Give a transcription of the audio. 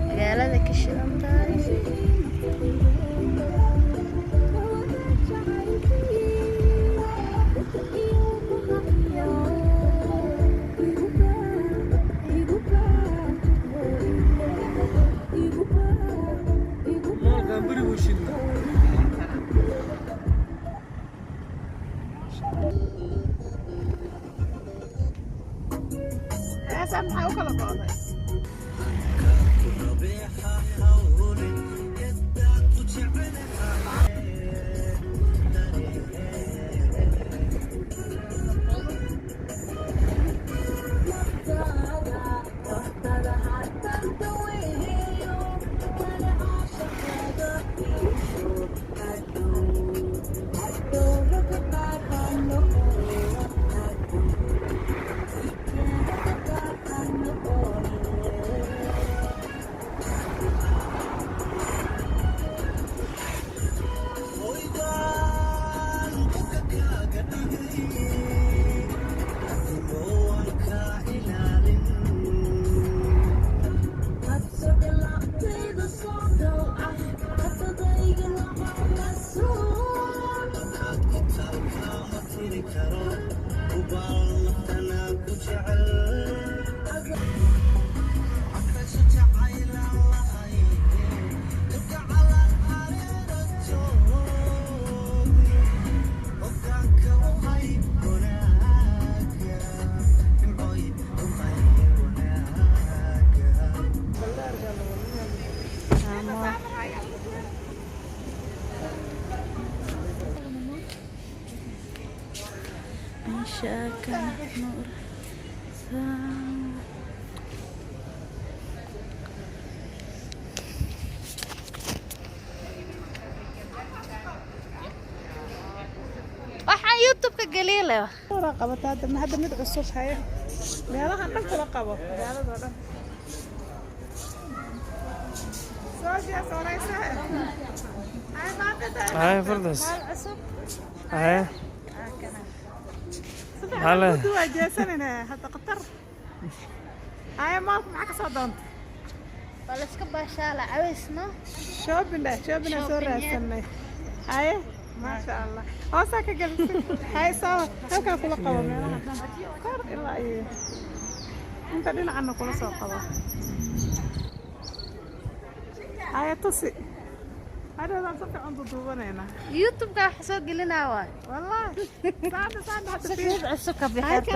magaalada ka shidan tahay. waxaan youtube-ka galiilay wara qabataa hadda mid cusub hay meelaha dhan kala qabo magaalada dhan soojiya sooraysa ay maanta هاي فردوس cusub هاي هلا دوا جيساننا hadda qatar ay maal maxaa ka soo doonta wala iska baashaala caweysno shopping soo raadsanay ay ما شاء الله هوسا كجلسي هاي صار هلكا كل قبا ميلها كار إلا إيه أنت دينا عنه كل سو قبا هاي تصي هذا لا صفي عند دوبنا youtube-ka wax soo gelinaa waay والله صعب حتى cusub ka bixirta